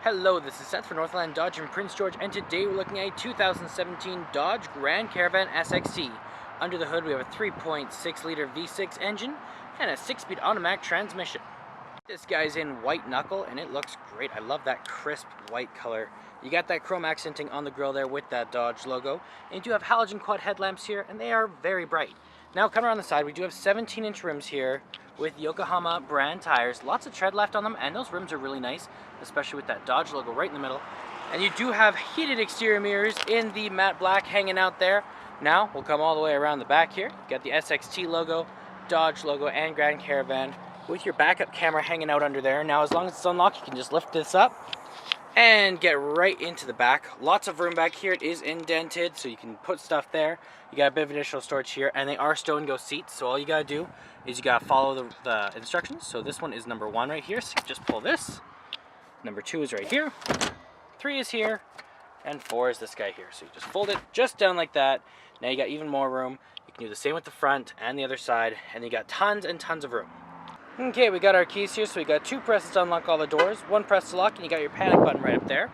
Hello, this is Seth for Northland Dodge in Prince George, and today we're looking at a 2017 Dodge Grand Caravan SXT. Under the hood we have a 3.6 liter V6 engine and a 6-speed automatic transmission. This guy's in white knuckle and it looks great. I love that crisp white color. You got that chrome accenting on the grille there with that Dodge logo. And you do have halogen quad headlamps here and they are very bright. Now coming around the side we do have 17-inch rims here with Yokohama brand tires. Lots of tread left on them and those rims are really nice, especially with that Dodge logo right in the middle. And you do have heated exterior mirrors in the matte black hanging out there. Now we'll come all the way around the back here. You got the SXT logo, Dodge logo, and Grand Caravan with your backup camera hanging out under there. Now as long as it's unlocked, you can just lift this up and get right into the back. Lots of room back here. It is indented, so you can put stuff there. You got a bit of additional storage here, and they are stow and go seats, so all you gotta do is you gotta follow the instructions. So this one is number 1 right here, so you just pull this. Number 2 is right here, 3 is here, and 4 is this guy here. So you just fold it just down like that. Now you got even more room. You can do the same with the front and the other side, and you got tons and tons of room. Okay, we got our keys here, so we got 2 presses to unlock all the doors, 1 press to lock, and you got your panic button right up there.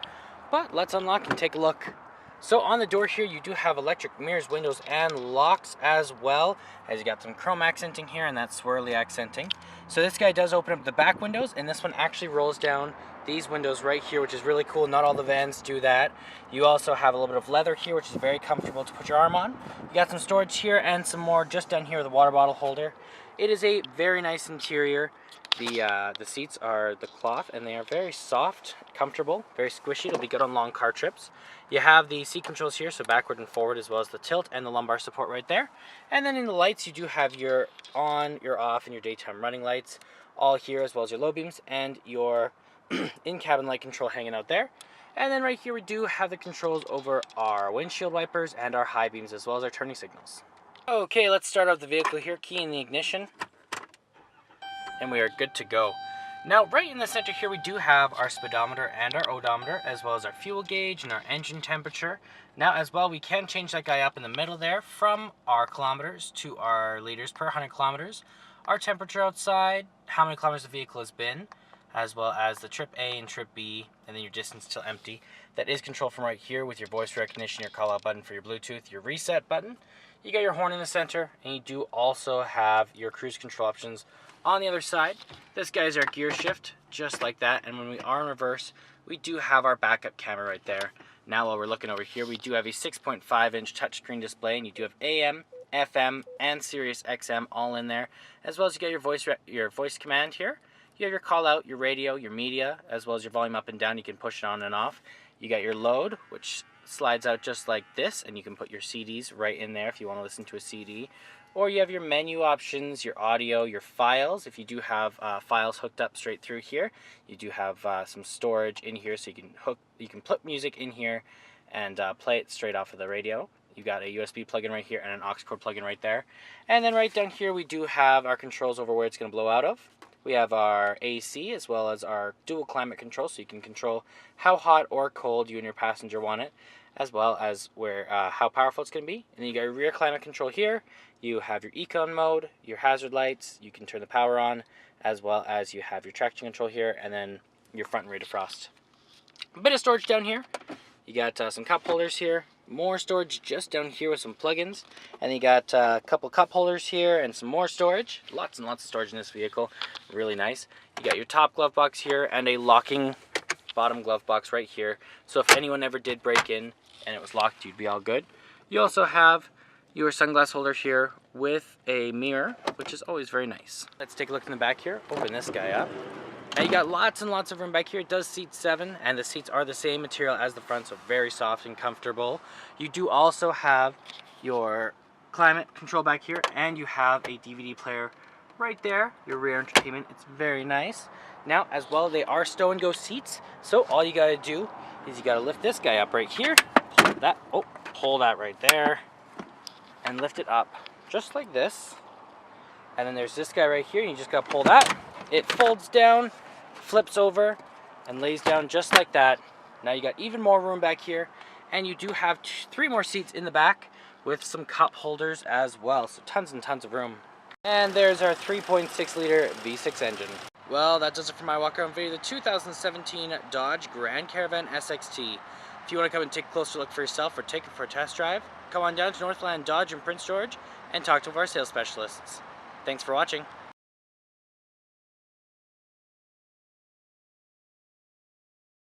But let's unlock and take a look. So on the door here, you do have electric mirrors, windows, and locks as well, as you got some chrome accenting here and that swirly accenting. So this guy does open up the back windows, and this one actually rolls down these windows right here, which is really cool. Not all the vans do that. You also have a little bit of leather here, which is very comfortable to put your arm on. You got some storage here and some more just down here with a water bottle holder. It is a very nice interior. The seats are the cloth and they are very soft, comfortable, very squishy. It'll be good on long car trips. You have the seat controls here, so backward and forward, as well as the tilt and the lumbar support right there. And then in the lights, you do have your on, your off, and your daytime running lights all here, as well as your low beams and your in-cabin light control hanging out there. And then right here we do have the controls over our windshield wipers and our high beams, as well as our turning signals. Okay, let's start off the vehicle here, key in the ignition, and we are good to go. Now right in the center here we do have our speedometer and our odometer, as well as our fuel gauge and our engine temperature. Now as well, we can change that guy up in the middle there from our kilometers to our liters per 100 kilometers, our temperature outside, how many kilometers the vehicle has been, as well as the trip A and trip B, and then your distance till empty. That is controlled from right here with your voice recognition, your call out button for your Bluetooth, your reset button. You got your horn in the center, and you do also have your cruise control options on the other side. This guy is our gear shift, just like that, and when we are in reverse, we do have our backup camera right there. Now while we're looking over here, we do have a 6.5-inch touchscreen display, and you do have AM, FM, and Sirius XM all in there, as well as you got your voice command here. You have your call out, your radio, your media, as well as your volume up and down. You can push it on and off. You got your load, which slides out just like this, and you can put your CDs right in there if you want to listen to a CD. Or you have your menu options, your audio, your files. If you do have files hooked up straight through here, you do have some storage in here, so you can put music in here and play it straight off of the radio. You got a USB plug-in right here and an aux cord plug-in right there. And then right down here we do have our controls over where it's going to blow out of. We have our AC as well as our dual climate control, so you can control how hot or cold you and your passenger want it, as well as how powerful it's going to be. And then you got your rear climate control here. You have your econ mode, your hazard lights, you can turn the power on, as well as you have your traction control here, and then your front and rear defrost. A bit of storage down here. You got some cup holders here, more storage just down here with some plugins, and you got a couple cup holders here and some more storage. Lots and lots of storage in this vehicle, really nice. You got your top glove box here and a locking bottom glove box right here, so if anyone ever did break in and it was locked, you'd be all good. You also have your sunglass holder here with a mirror, which is always very nice. Let's take a look in the back here. Open this guy up. Now you got lots and lots of room back here. It does seat 7, and the seats are the same material as the front, so very soft and comfortable. You do also have your climate control back here, and you have a DVD player right there, your rear entertainment. It's very nice. Now as well, they are stow and go seats, so all you gotta do is you gotta lift this guy up right here, pull that right there, and lift it up just like this. And then there's this guy right here, and you just gotta pull that. It folds down, flips over, and lays down just like that. Now you got even more room back here, and you do have 3 more seats in the back with some cup holders as well, so tons and tons of room. And there's our 3.6 liter V6 engine. Well, that does it for my walk around video of the 2017 Dodge Grand Caravan SXT. If you want to come and take a closer look for yourself or take it for a test drive, come on down to Northland Dodge in Prince George and talk to one of our sales specialists. Thanks for watching.